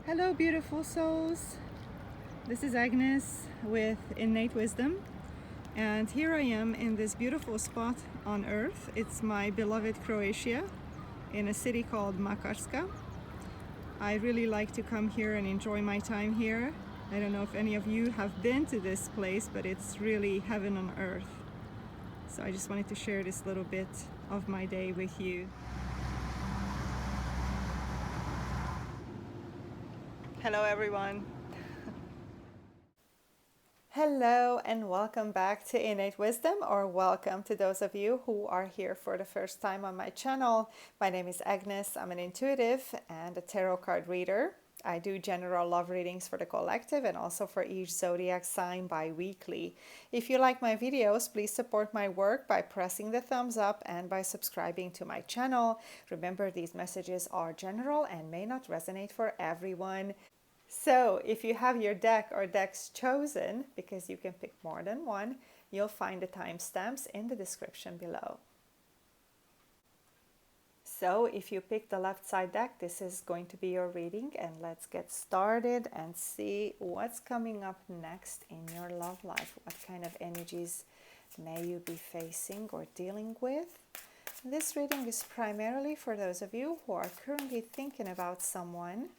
Hello, beautiful souls. This is Agnes with Innate Wisdom, and here I am in this beautiful spot on earth. It's my beloved Croatia in a city called Makarska. I really like to come here and enjoy my time here. I don't know if any of you have been to this place, but it's really heaven on earth. So I just wanted to share this little bit of my day with you. Hello, everyone. Hello and welcome back to Innate Wisdom, or welcome to those of you who are here for the first time on my channel. My name is Agnes. I'm an intuitive and a tarot card reader. I do general love readings for the collective and also for each zodiac sign bi-weekly. If you like my videos, please support my work by pressing the thumbs up and by subscribing to my channel. Remember, these messages are general and may not resonate for everyone. So if you have your deck or decks chosen, because you can pick more than one, you'll find the timestamps in the description below. So if you pick the left side deck, this is going to be your reading, and let's get started and see what's coming up next in your love life. What kind of energies may you be facing or dealing with? This reading is primarily for those of you who are currently thinking about someone.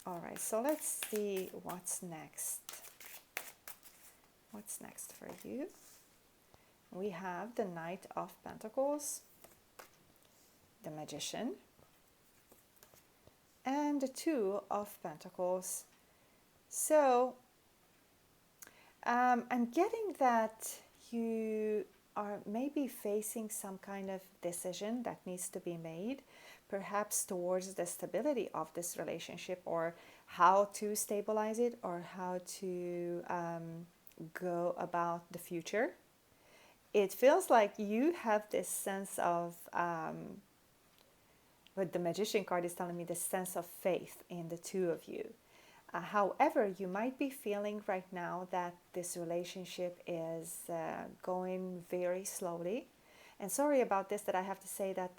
All right, so let's see what's next. What's next for you? We have the Knight of Pentacles, the Magician, and the Two of Pentacles. So I'm getting that you are maybe facing some kind of decision that needs to be made, perhaps towards the stability of this relationship, or how to stabilize it, or how to go about the future. It feels like you have this sense of, what the Magician card is telling me, this sense of faith in the two of you. However, you might be feeling right now that this relationship is going very slowly. And sorry about this, that I have to say that,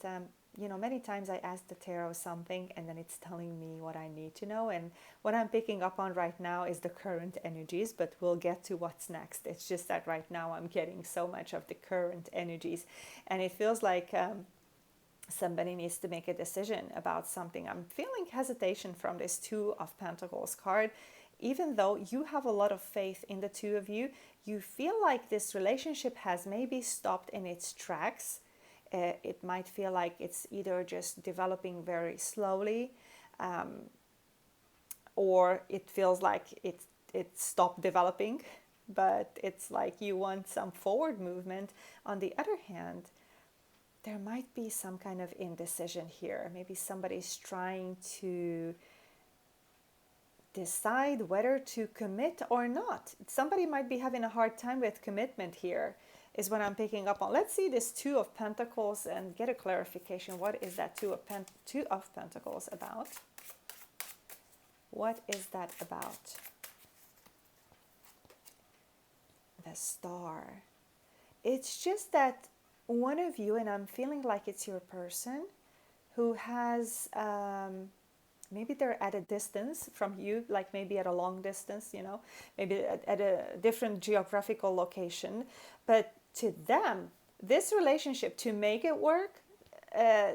many times I ask the tarot something and then it's telling me what I need to know. And what I'm picking up on right now is the current energies, but we'll get to what's next. It's just that right now I'm getting so much of the current energies. And it feels like somebody needs to make a decision about something. I'm feeling hesitation from this Two of Pentacles card. Even though you have a lot of faith in the two of you, you feel like this relationship has maybe stopped in its tracks. It might feel like it's either just developing very slowly, or it feels like it stopped developing, but it's like you want some forward movement. On the other hand, there might be some kind of indecision here. Maybe somebody's trying to decide whether to commit or not. Somebody might be having a hard time with commitment here, is what I'm picking up on. Let's see this Two of Pentacles and get a clarification. What is that Two of Pentacles about? What is that about? The Star. It's just that one of you, and I'm feeling like it's your person, who has, maybe they're at a distance from you, like maybe at a long distance, maybe at a different geographical location. But to them, this relationship, to make it work,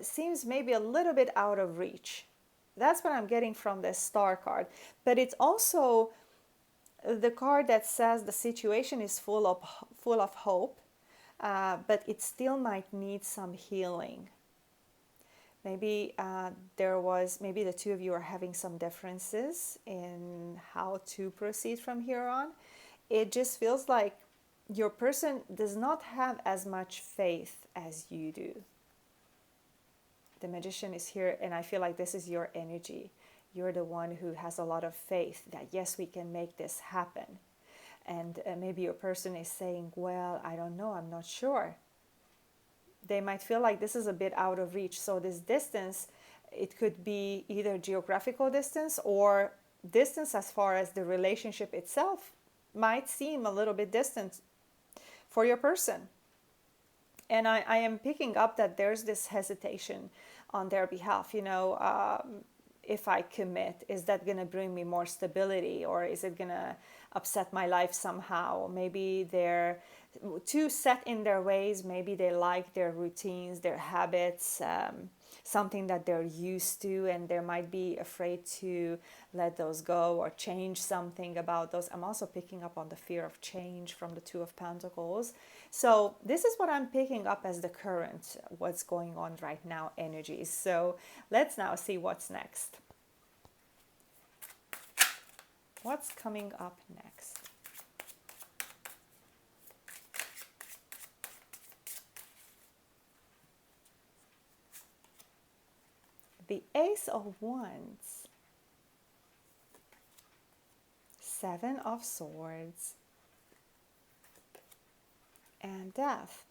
seems maybe a little bit out of reach. That's what I'm getting from this Star card. But it's also the card that says the situation is full of hope. But it still might need some healing. Maybe maybe the two of you are having some differences in how to proceed from here on. It just feels like your person does not have as much faith as you do. The Magician is here, and I feel like this is your energy. You're the one who has a lot of faith that yes, we can make this happen. And maybe your person is saying, well, I don't know, I'm not sure. They might feel like this is a bit out of reach. So this distance, it could be either geographical distance or distance as far as the relationship itself might seem a little bit distant for your person. And I am picking up that there's this hesitation on their behalf. if I commit, is that going to bring me more stability, or is it going to upset my life somehow? Maybe they're too set in their ways. Maybe they like their routines, their habits, something that they're used to, and they might be afraid to let those go or change something about those. I'm also picking up on the fear of change from the Two of Pentacles. So this is what I'm picking up as the current, what's going on right now, energies. So let's now see what's next. What's coming up next? The Ace of Wands, Seven of Swords, and Death.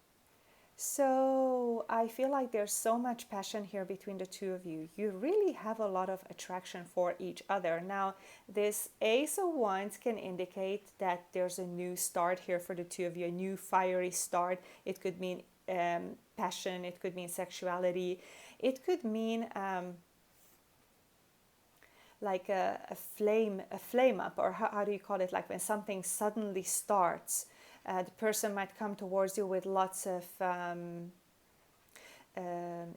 So I feel like there's so much passion here between the two of you. You really have a lot of attraction for each other. Now, this Ace of Wands can indicate that there's a new start here for the two of you, a new fiery start. It could mean passion, it could mean sexuality, it could mean like a flame up, or how do you call it, like when something suddenly starts. The person might come towards you with lots of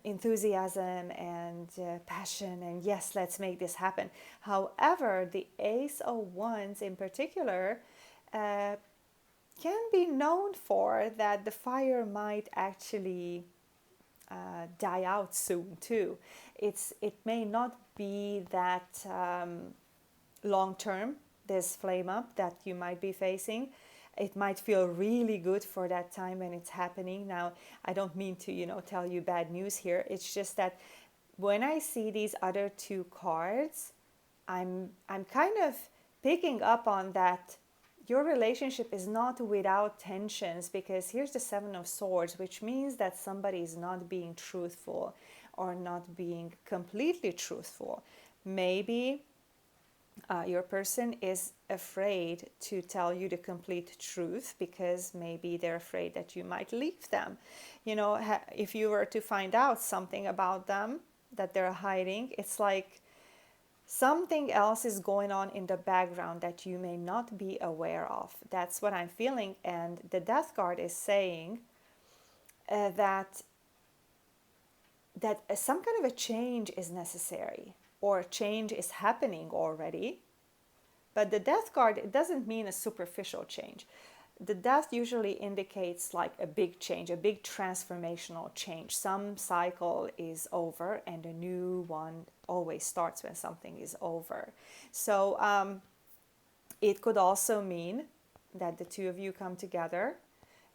enthusiasm and passion, and yes, let's make this happen. However, the Ace of Wands in particular can be known for that the fire might actually die out soon too. It may not be that long term, this flame up that you might be facing. It might feel really good for that time when it's happening. Now, I don't mean to, tell you bad news here. It's just that when I see these other two cards, I'm kind of picking up on that your relationship is not without tensions, because here's the Seven of Swords, which means that somebody is not being truthful or not being completely truthful. Maybe your person is afraid to tell you the complete truth because maybe they're afraid that you might leave them. If you were to find out something about them that they're hiding, it's like something else is going on in the background that you may not be aware of. That's what I'm feeling. And the Death card is saying that some kind of a change is necessary, or change is happening already. But the Death card, it doesn't mean a superficial change. The Death usually indicates like a big change, a big transformational change. Some cycle is over and a new one always starts when something is over. So it could also mean that the two of you come together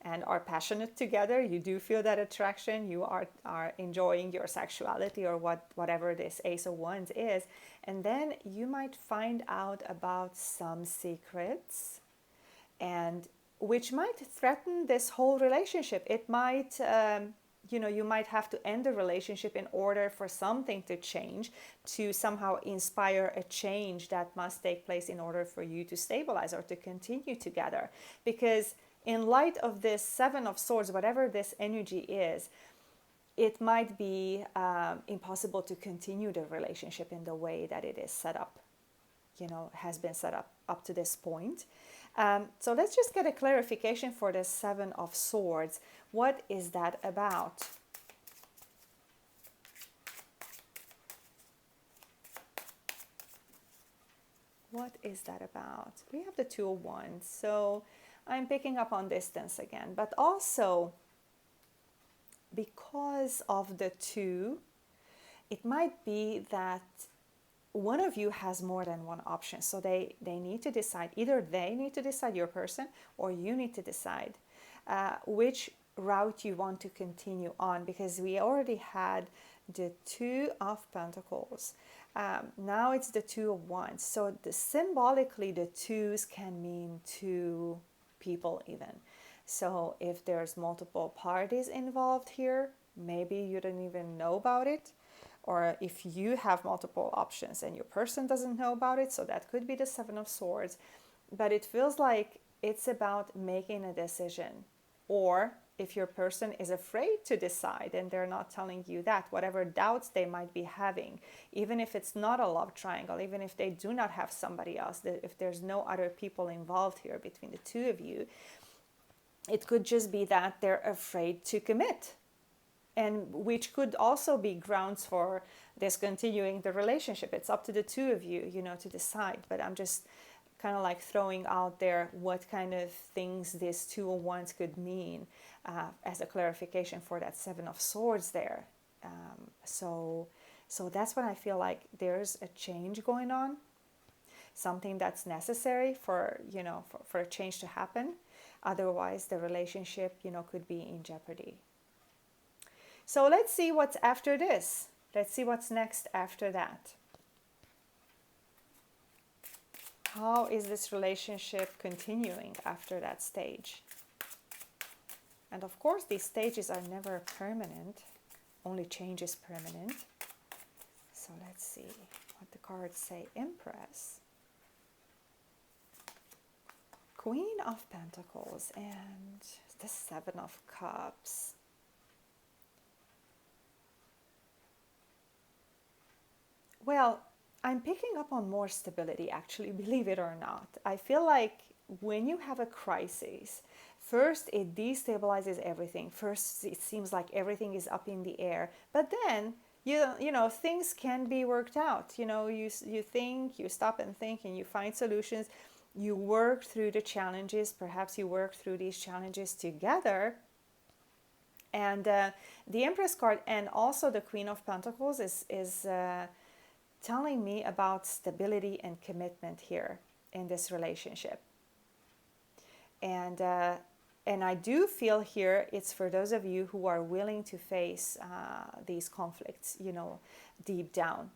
and are passionate together. You do feel that attraction. You are enjoying your sexuality, or whatever this Ace of Wands is. And then you might find out about some secrets, and which might threaten this whole relationship. It might, you might have to end the relationship in order for something to change, to somehow inspire a change that must take place in order for you to stabilize or to continue together. Because in light of this Seven of Swords, whatever this energy is, it might be impossible to continue the relationship in the way that it is set up, has been set up to this point. So let's just get a clarification for the Seven of Swords. What is that about? What is that about? We have the Two of Wands. So I'm picking up on distance again, but also because of the two, it might be that one of you has more than one option. So they need to decide, either they need to decide, your person, or you need to decide which route you want to continue on, because we already had the Two of Pentacles. Now it's the Two of Wands. So symbolically, the twos can mean two people even. So if there's multiple parties involved here, maybe you don't even know about it. Or if you have multiple options and your person doesn't know about it, so that could be the Seven of Swords. But it feels like it's about making a decision, or if your person is afraid to decide and they're not telling you that, whatever doubts they might be having, even if it's not a love triangle, even if they do not have somebody else, if there's no other people involved here between the two of you, it could just be that they're afraid to commit, and which could also be grounds for discontinuing the relationship. It's up to the two of you, to decide. But I'm just kind of like throwing out there what kind of things this Two of Wands could mean as a clarification for that Seven of Swords there. So that's when I feel like there's a change going on, something that's necessary for a change to happen. Otherwise, the relationship, could be in jeopardy. So let's see what's after this. Let's see what's next after that. How is this relationship continuing after that stage? And of course, these stages are never permanent. Only change is permanent. So let's see what the cards say. Empress. Queen of Pentacles and the Seven of Cups. Well, I'm picking up on more stability, actually, believe it or not. I feel like when you have a crisis, first it destabilizes everything. First, it seems like everything is up in the air. But then, things can be worked out. You think, you stop and think, and you find solutions. You work through the challenges. Perhaps you work through these challenges together. And the Empress card and also the Queen of Pentacles is telling me about stability and commitment here in this relationship. And I do feel here it's for those of you who are willing to face these conflicts, deep down.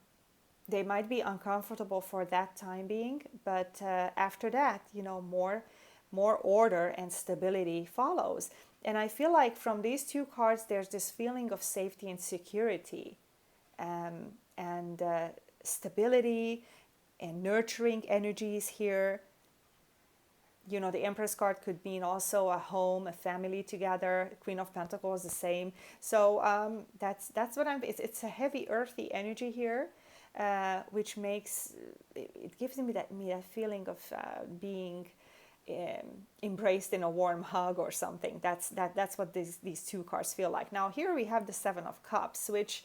They might be uncomfortable for that time being, but after that, more order and stability follows. And I feel like from these two cards, there's this feeling of safety and security, and stability and nurturing energies here. The Empress card could mean also a home, a family together. Queen of Pentacles the same. So that's what it's a heavy earthy energy here, which makes it gives me that feeling of being embraced in a warm hug or something. That's what these two cards feel like. Now here we have the Seven of Cups, which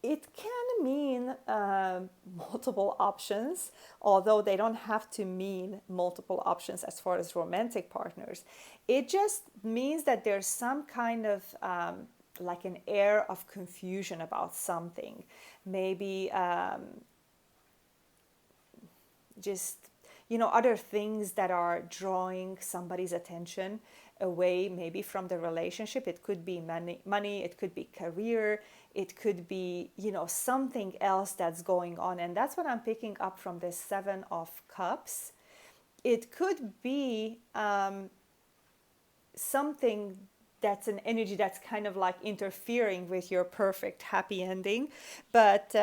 it can mean multiple options, although they don't have to mean multiple options as far as romantic partners. It just means that there's some kind of like an air of confusion about something. Maybe just, other things that are drawing somebody's attention away maybe from the relationship. It could be money, it could be career, it could be, something else that's going on. And that's what I'm picking up from this Seven of Cups. It could be something that's an energy that's kind of like interfering with your perfect happy ending. But,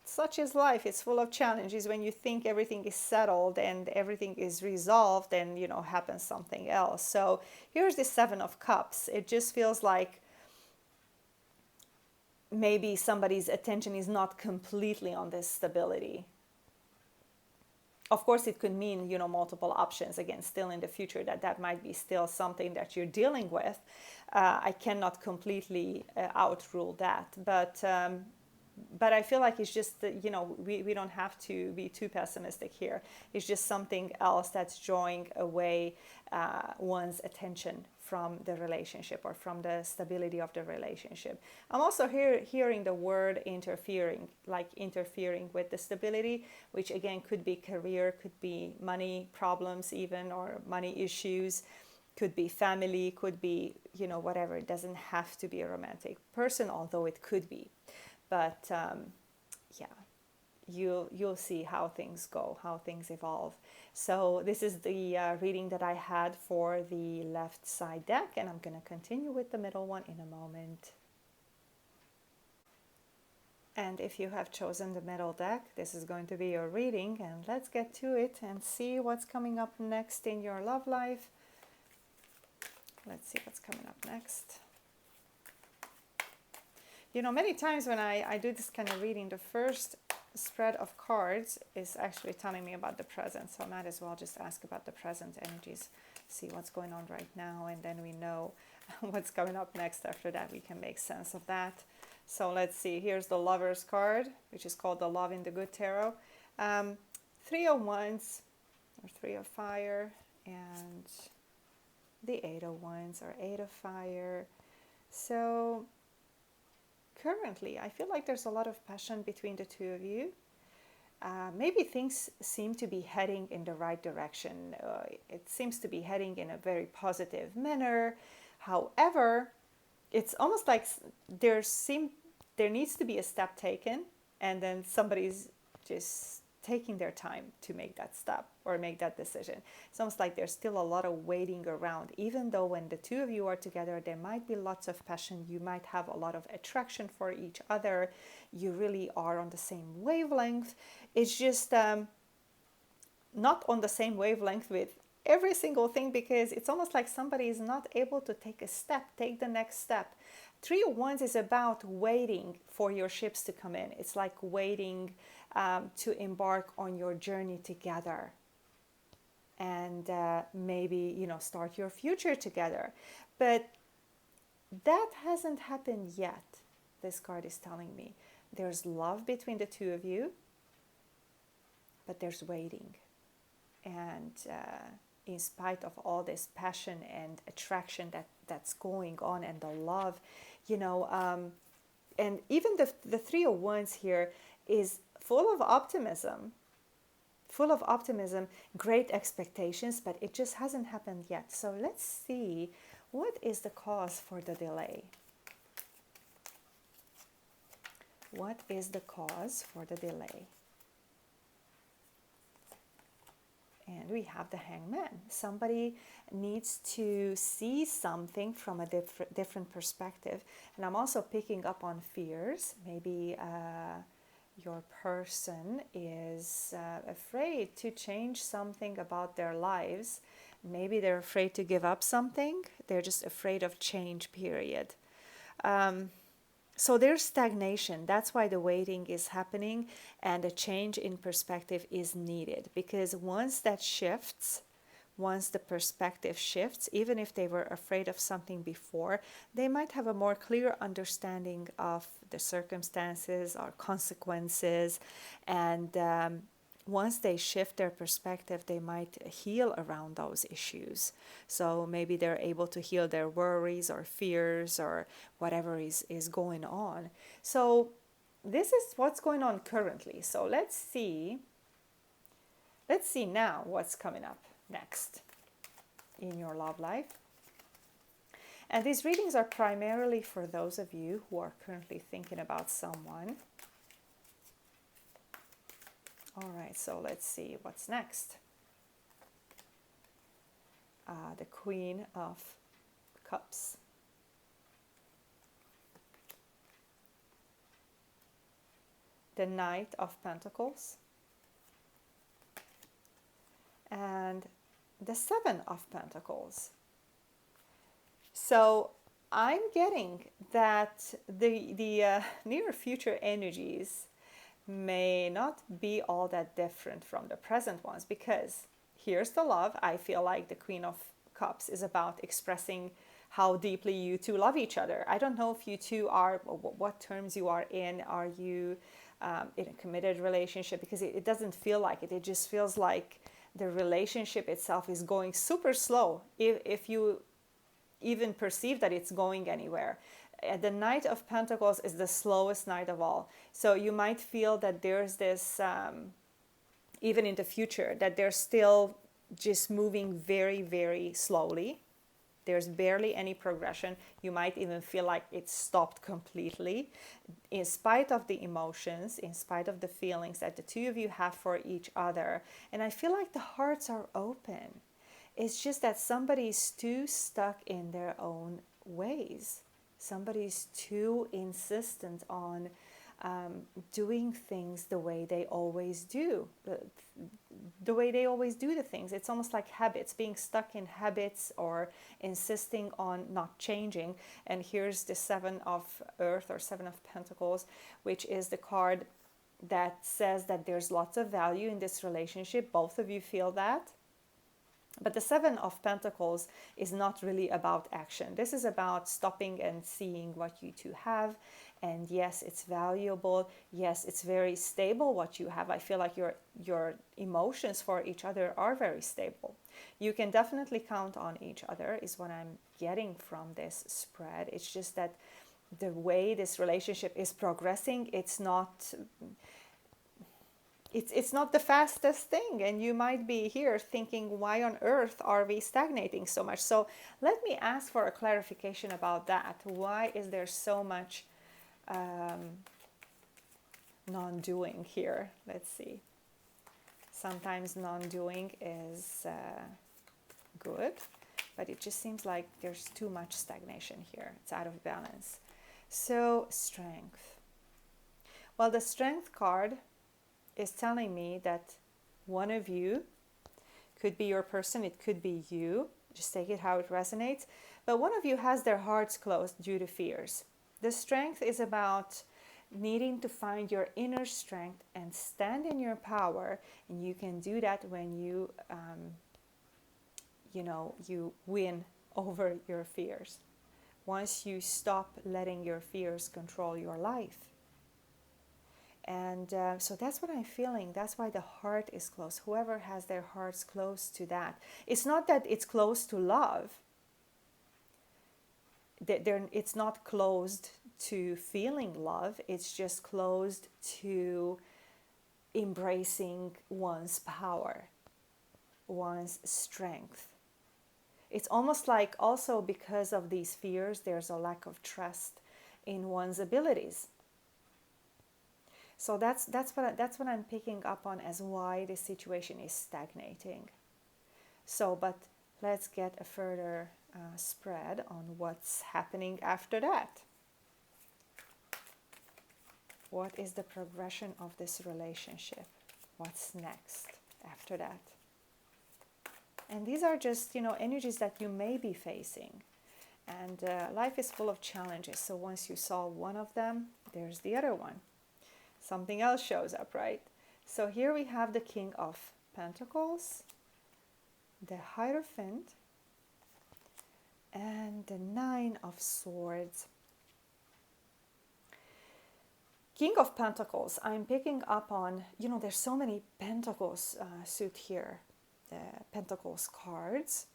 such is life. It's full of challenges. When you think everything is settled and everything is resolved, then, happens something else. So here's the Seven of Cups. It just feels like maybe somebody's attention is not completely on this stability. Of course, it could mean, multiple options. Again, still in the future, that might be still something that you're dealing with. I cannot completely outrule that. But I feel like it's just, we don't have to be too pessimistic here. It's just something else that's drawing away one's attention from the relationship or from the stability of the relationship. I'm also hearing the word interfering, like interfering with the stability, which again could be career, could be money problems even, or money issues, could be family, could be, whatever. It doesn't have to be a romantic person, although it could be. But you'll see how things go, how things evolve. So this is the reading that I had for the left side deck, and I'm going to continue with the middle one in a moment. And if you have chosen the middle deck, this is going to be your reading, and let's get to it and see what's coming up next in your love life Let's see what's coming up next. You know, many times when I do this kind of reading, the first spread of cards is actually telling me about the present. So I might as well just ask about the present energies, see what's going on right now, and then we know what's coming up next. After that, we can make sense of that. So let's see, here's the Lover's card, which is called the Love in the Good Tarot. Three of Wands, or Three of Fire, and the Eight of Wands, or Eight of Fire. So currently, I feel like there's a lot of passion between the two of you. Maybe things seem to be heading in the right direction. It seems to be heading in a very positive manner. However, it's almost like there needs to be a step taken, and then somebody's just taking their time to make that step or make that decision. It's almost like there's still a lot of waiting around, even though when the two of you are together, there might be lots of passion. You might have a lot of attraction for each other. You really are on the same wavelength. It's just not on the same wavelength with every single thing, because it's almost like somebody is not able to take the next step. Three of Wands is about waiting for your ships to come in. It's like waiting to embark on your journey together, and maybe, start your future together. But that hasn't happened yet. This card is telling me there's love between the two of you, but there's waiting. And in spite of all this passion and attraction that's going on, and the love, and even the Three of Wands here is full of optimism, great expectations, but it just hasn't happened yet. So let's see, what is the cause for the delay? What is the cause for the delay? And we have the Hangman. Somebody needs to see something from a different perspective. And I'm also picking up on fears. Maybe your person is afraid to change something about their lives. Maybe they're afraid to give up something. They're just afraid of change, period. So there's stagnation. That's why the waiting is happening, and a change in perspective is needed. Because once that shifts, once the perspective shifts, even if they were afraid of something before, they might have a more clear understanding of the circumstances or consequences. And once they shift their perspective, they might heal around those issues. So maybe they're able to heal their worries or fears or whatever is going on. So this is what's going on currently. So let's see now what's coming up next in your love life. And these readings are primarily for those of you who are currently thinking about someone. All right, so let's see what's next. The Queen of Cups. The Knight of Pentacles. And the Seven of Pentacles. So I'm getting that the near future energies may not be all that different from the present ones, because here's the love. I feel like the Queen of Cups is about expressing how deeply you two love each other. I don't know if you two are, what terms you are in. Are you in a committed relationship? Because it doesn't feel like it. It just feels like the relationship itself is going super slow, if you even perceive that it's going anywhere. The Knight of Pentacles is the slowest knight of all. So you might feel that there's this, even in the future, that they're still just moving very, very slowly. There's barely any progression. You might even feel like it's stopped completely, in spite of the emotions, in spite of the feelings that the two of you have for each other. And I feel like the hearts are open. It's just that somebody's too stuck in their own ways. Somebody's too insistent on doing things the way they always do. the way they always do the things. It's almost like habits, being stuck in habits or insisting on not changing. And here's the Seven of Earth or Seven of Pentacles, which is the card that says that there's lots of value in this relationship. Both of you feel that. But the Seven of Pentacles is not really about action. This is about stopping and seeing what you two have. And yes, it's valuable. Yes, it's very stable what you have. I feel like your emotions for each other are very stable. You can definitely count on each other is what I'm getting from this spread. It's just that the way this relationship is progressing, it's not the fastest thing, and you might be here thinking, why on earth are we stagnating so much? So let me ask for a clarification about that. Why is there so much non-doing here? Let's see. Sometimes non-doing is good, but it just seems like there's too much stagnation here. It's out of balance. So strength. Well, the strength card is telling me that one of you, could be your person, it could be you, just take it how it resonates, but one of you has their hearts closed due to fears. The strength is about needing to find your inner strength and stand in your power, and you can do that when you you win over your fears. Once you stop letting your fears control your life. And so that's what I'm feeling. That's why the heart is close. Whoever has their hearts close to that. It's not that it's close to love. It's not closed to feeling love. It's just closed to embracing one's power, one's strength. It's almost like also because of these fears, there's a lack of trust in one's abilities. So that's what I'm picking up on as why this situation is stagnating. So, but let's get a further spread on what's happening after that. What is the progression of this relationship? What's next after that? And these are just, energies that you may be facing. And life is full of challenges. So once you solve one of them, there's the other one. Something else shows up, right? So here we have the King of Pentacles, the Hierophant, and the Nine of Swords. King of Pentacles, I'm picking up on, there's so many Pentacles suit here, the Pentacles cards.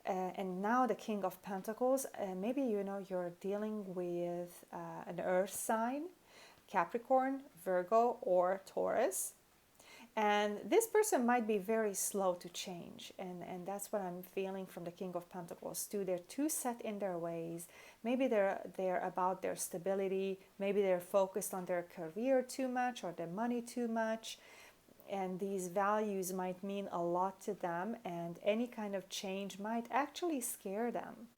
And now the King of Pentacles, maybe you're dealing with an earth sign, Capricorn, Virgo, or Taurus. And this person might be very slow to change. And that's what I'm feeling from the King of Pentacles too. They're too set in their ways. Maybe they're about their stability. Maybe they're focused on their career too much or their money too much. And these values might mean a lot to them. And any kind of change might actually scare them.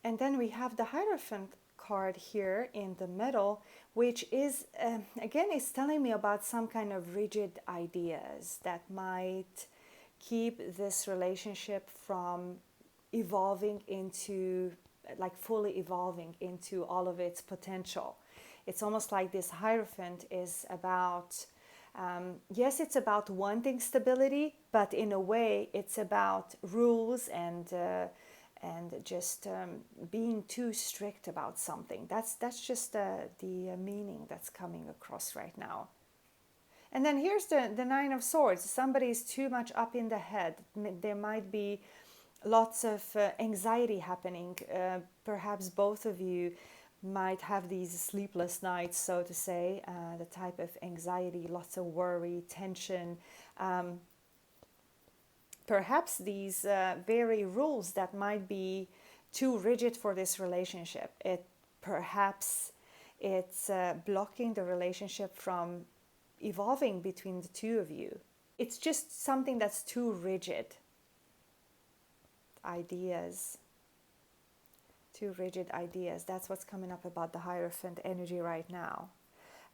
And then we have the Hierophant card here in the middle, which is again is telling me about some kind of rigid ideas that might keep this relationship from evolving into, like fully evolving into all of its potential. It's almost like this Hierophant is about yes, it's about wanting stability, but in a way it's about rules and just being too strict about something. That's just the meaning that's coming across right now. And then here's the Nine of Swords. Somebody's too much up in the head. There might be lots of anxiety happening. Perhaps both of you might have these sleepless nights, so to say, the type of anxiety, lots of worry, tension. Perhaps these very rules that might be too rigid for this relationship. Perhaps it's blocking the relationship from evolving between the two of you. It's just something that's too rigid. Ideas. Too rigid ideas. That's what's coming up about the Hierophant energy right now.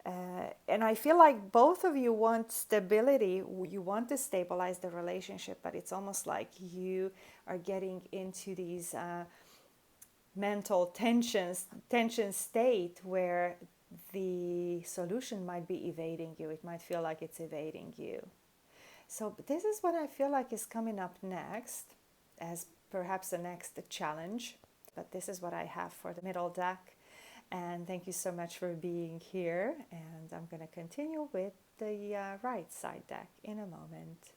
And I feel like both of you want stability. You want to stabilize the relationship, but it's almost like you are getting into these mental tension state where the solution might be evading you. It might feel like it's evading you. So this is what I feel like is coming up next as perhaps the next challenge. But this is what I have for the middle deck. And thank you so much for being here. And I'm going to continue with the right side deck in a moment.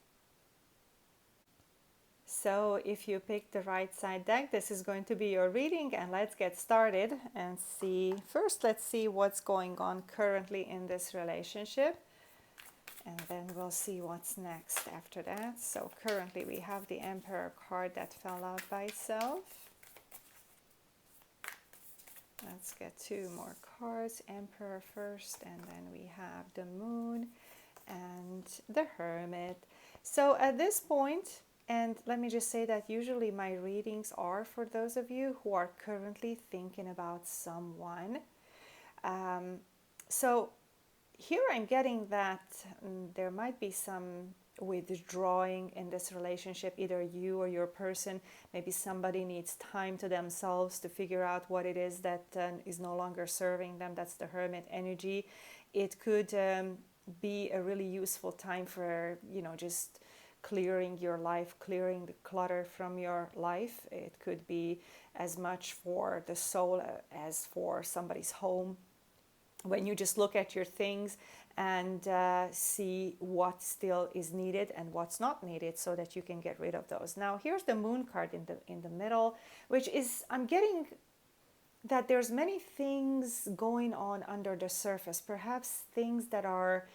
So if you picked the right side deck, this is going to be your reading, and let's get started and see. First, let's see what's going on currently in this relationship, and then we'll see what's next after that. So currently we have the Emperor card that fell out by itself. Let's get two more cards, Emperor first, and then we have the Moon and the Hermit. So at this point, and let me just say that usually my readings are for those of you who are currently thinking about someone. So here I'm getting that there might be some withdrawing in this relationship, either you or your person. Maybe somebody needs time to themselves to figure out what it is that is no longer serving them. That's the Hermit energy. It could be a really useful time for, just clearing your life, clearing the clutter from your life. It could be as much for the soul as for somebody's home. When you just look at your things and see what still is needed and what's not needed, so that you can get rid of those. Now here's the Moon card in the middle, which is, I'm getting that there's many things going on under the surface, perhaps things that are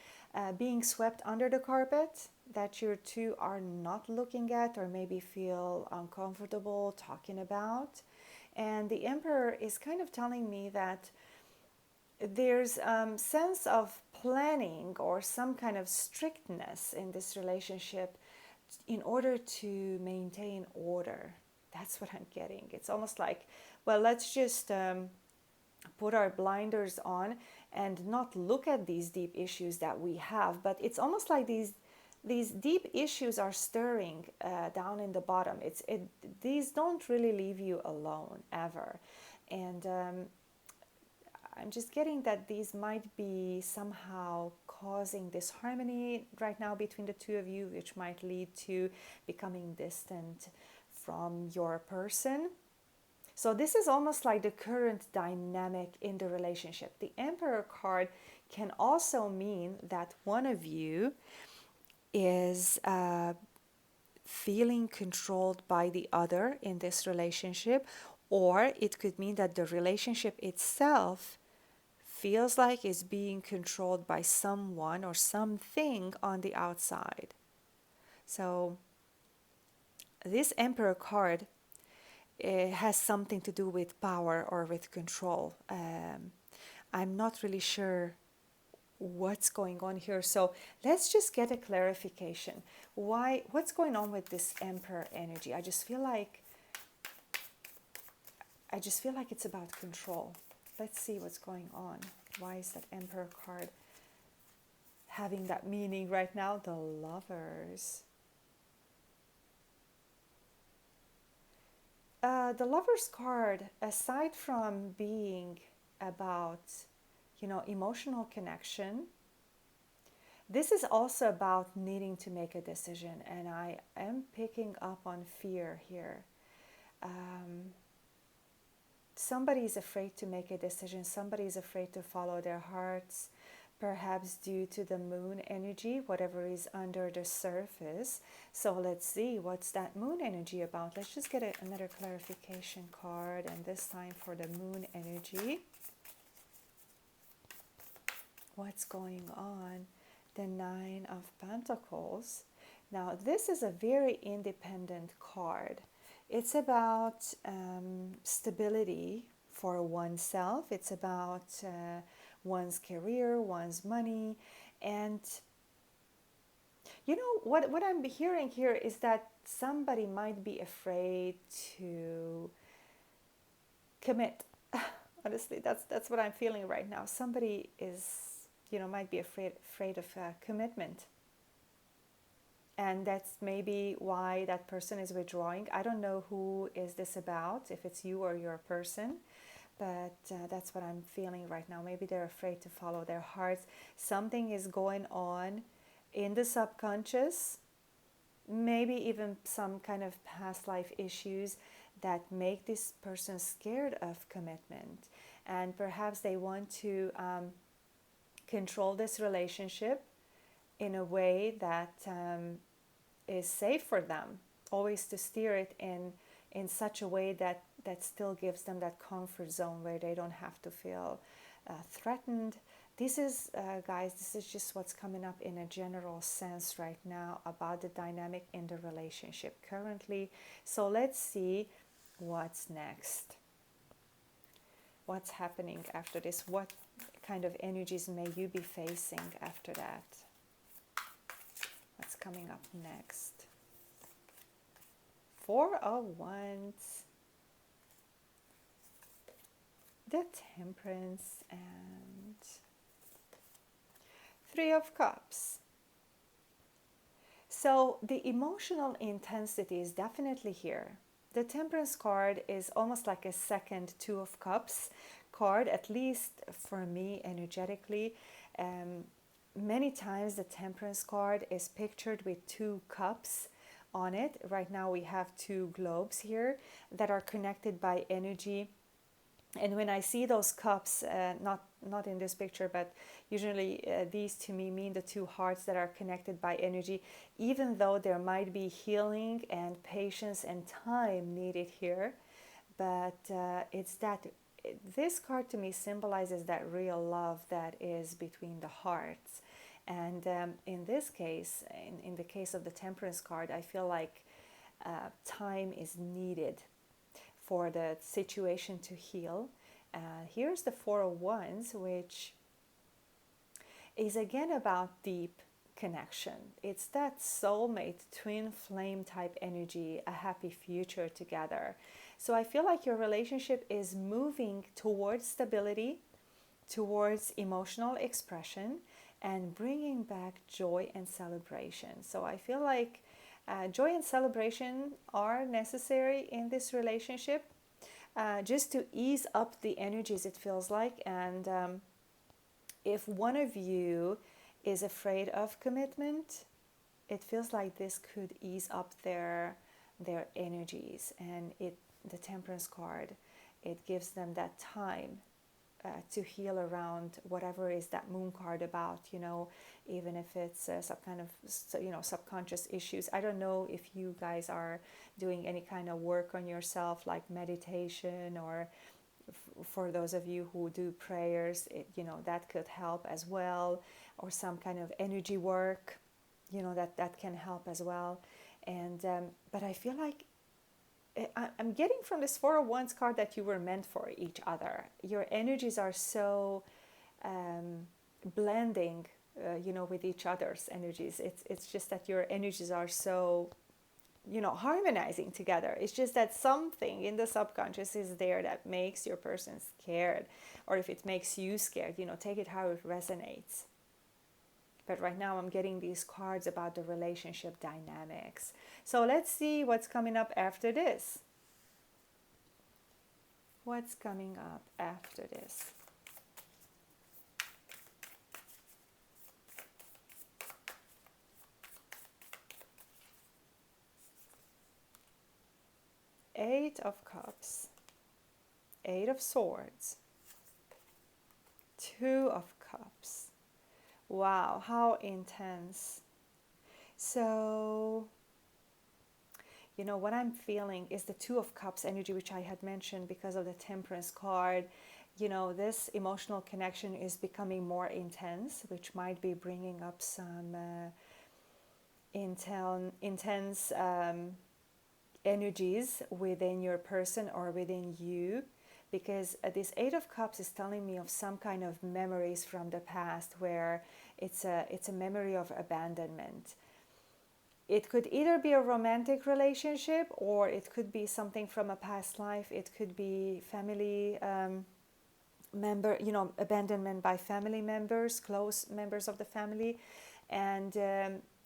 being swept under the carpet that you two are not looking at, or maybe feel uncomfortable talking about. And the Emperor is kind of telling me that there's a sense of planning or some kind of strictness in this relationship in order to maintain order. That's what I'm getting. It's almost like, well, let's just put our blinders on and not look at these deep issues that we have. But it's almost like these deep issues are stirring down in the bottom. These don't really leave you alone ever. And I'm just getting that these might be somehow causing disharmony right now between the two of you, which might lead to becoming distant from your person. So this is almost like the current dynamic in the relationship. The Emperor card can also mean that one of you is feeling controlled by the other in this relationship, or it could mean that the relationship itself feels like it's being controlled by someone or something on the outside. So this Emperor card has something to do with power or with control. I'm not really sure what's going on here. So let's just get a clarification. What's going on with this Emperor energy? I just feel like it's about control. Let's see what's going on. Why is that Emperor card having that meaning right now? The Lovers. The Lovers card, aside from being about, emotional connection, this is also about needing to make a decision. And I am picking up on fear here. Somebody is afraid to make a decision. Somebody is afraid to follow their hearts, perhaps due to the Moon energy, whatever is under the surface. So let's see, what's that Moon energy about? Let's just get another clarification card, and this time for the Moon energy. What's going on? The Nine of Pentacles. Now, this is a very independent card. It's about stability for oneself. It's about one's career, one's money. And what I'm hearing here is that somebody might be afraid to commit. Honestly, that's what I'm feeling right now. Somebody is might be afraid of commitment. And that's maybe why that person is withdrawing. I don't know who is this about, if it's you or your person, but that's what I'm feeling right now. Maybe they're afraid to follow their hearts. Something is going on in the subconscious, maybe even some kind of past life issues that make this person scared of commitment. And perhaps they want to control this relationship in a way that is safe for them, always to steer it in such a way that still gives them that comfort zone where they don't have to feel threatened. This is, guys, this is just what's coming up in a general sense right now about the dynamic in the relationship currently. So let's see what's next. What's happening after this? What kind of energies may you be facing after that? What's coming up next? Four of Wands, the Temperance, and Three of Cups. So the emotional intensity is definitely here. The Temperance card is almost like a second Two of Cups card, at least for me energetically. Many times the Temperance card is pictured with two cups on it. Right now we have two globes here that are connected by energy. And when I see those cups, not in this picture, but usually these to me mean the two hearts that are connected by energy, even though there might be healing and patience and time needed here. But it's that this card to me symbolizes that real love that is between the hearts. And in this case, in the case of the Temperance card, I feel like time is needed for the situation to heal. Here's the Four of Wands, which is again about deep connection. It's that soulmate, twin flame type energy, a happy future together. So I feel like your relationship is moving towards stability, towards emotional expression, and bringing back joy and celebration. So I feel like joy and celebration are necessary in this relationship, just to ease up the energies, it feels like. And if one of you is afraid of commitment, it feels like this could ease up their energies. And the Temperance card, it gives them that time to heal around whatever is that Moon card about, even if it's some kind of, subconscious issues. I don't know if you guys are doing any kind of work on yourself, like meditation, or for those of you who do prayers, that could help as well, or some kind of energy work, that can help as well. And but I feel like I'm getting from this Four of Wands card that you were meant for each other. Your energies are so blending, with each other's energies. It's just that your energies are so, harmonizing together. It's just that something in the subconscious is there that makes your person scared, or if it makes you scared, take it how it resonates. But right now I'm getting these cards about the relationship dynamics. So let's see what's coming up after this. What's coming up after this? Eight of Cups, Eight of Swords, Two of Cups. Wow, how intense. So, what I'm feeling is the Two of Cups energy, which I had mentioned because of the Temperance card. This emotional connection is becoming more intense, which might be bringing up some intense energies within your person or within you. Because this Eight of Cups is telling me of some kind of memories from the past where it's a memory of abandonment. It could either be a romantic relationship, or it could be something from a past life. It could be family abandonment by family members, close members of the family. And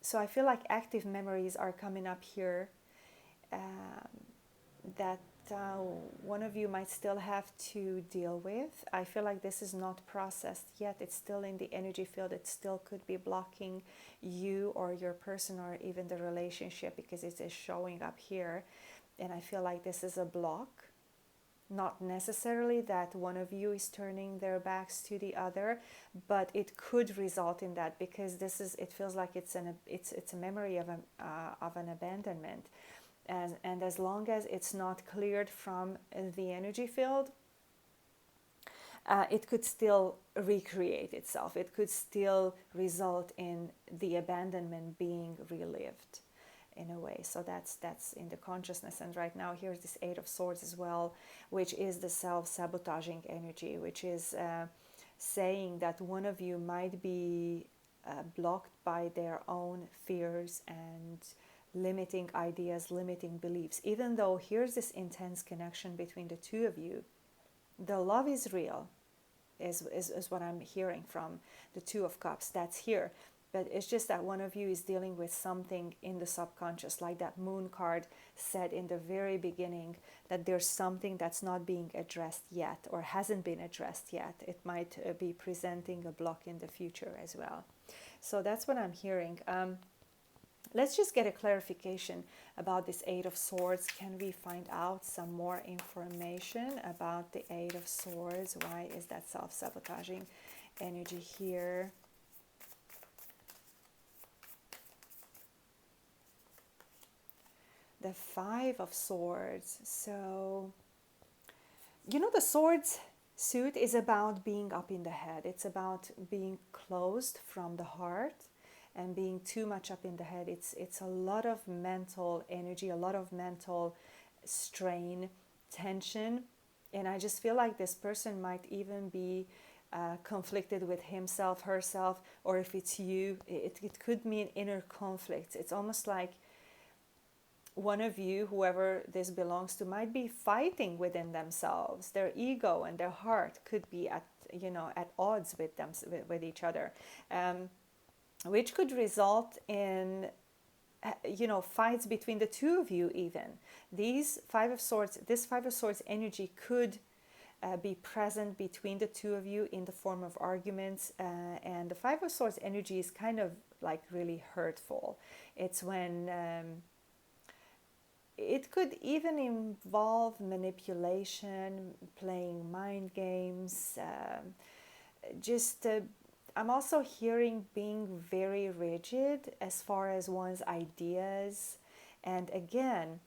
so I feel like active memories are coming up here, um, that one of you might still have to deal with. I feel like this is not processed yet. It's still in the energy field. It still could be blocking you or your person or even the relationship, because it is showing up here. And I feel like this is a block. Not necessarily that one of you is turning their backs to the other, but it could result in that, because it feels like it's a memory of an abandonment. And as long as it's not cleared from the energy field, it could still recreate itself. It could still result in the abandonment being relived in a way. So that's in the consciousness. And right now here's this Eight of Swords as well, which is the self-sabotaging energy, which is saying that one of you might be blocked by their own fears and limiting ideas, limiting beliefs. Even though here's this intense connection between the two of you, the love is real, is what I'm hearing from the Two of Cups. That's here. But it's just that one of you is dealing with something in the subconscious, like that Moon card said in the very beginning, that there's something that's not being addressed yet or hasn't been addressed yet. It might be presenting a block in the future as well. So that's what I'm hearing. Let's just get a clarification about this Eight of Swords. Can we find out some more information about the Eight of Swords? Why is that self-sabotaging energy here? The Five of Swords. So, the Swords suit is about being up in the head. It's about being closed from the heart and being too much up in the head. It's a lot of mental energy, a lot of mental strain, tension. And I just feel like this person might even be conflicted with himself, herself, or if it's you, it could mean inner conflicts. It's almost like one of you, whoever this belongs to, might be fighting within themselves. Their ego and their heart could be at odds with them, with each other, which could result in fights between the two of you. Even this Five of Swords energy could be present between the two of you in the form of arguments, and the Five of Swords energy is kind of like really hurtful. It's when it could even involve manipulation, playing mind games, I'm also hearing being very rigid as far as one's ideas. And again,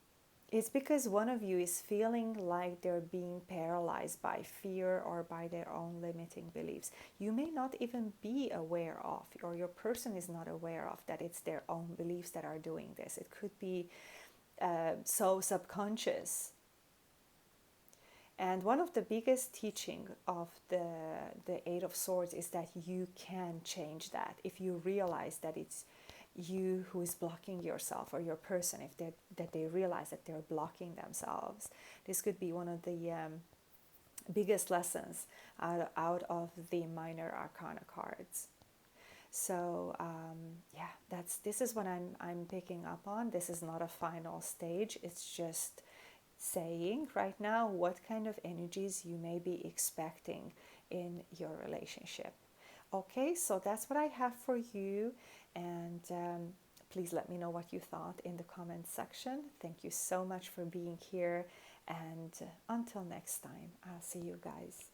it's because one of you is feeling like they're being paralyzed by fear or by their own limiting beliefs. You may not even be aware of, or your person is not aware of, that it's their own beliefs that are doing this. It could be so subconscious. And one of the biggest teaching of the Eight of Swords is that you can change that if you realize that it's you who is blocking yourself, or your person, that they realize that they're blocking themselves. This could be one of the biggest lessons out of the Minor Arcana cards. So this is what I'm picking up on. This is not a final stage. It's just saying right now what kind of energies you may be expecting in your relationship. Okay, so that's what I have for you, and please let me know what you thought in the comments section. Thank you so much for being here, and until next time, I'll see you guys.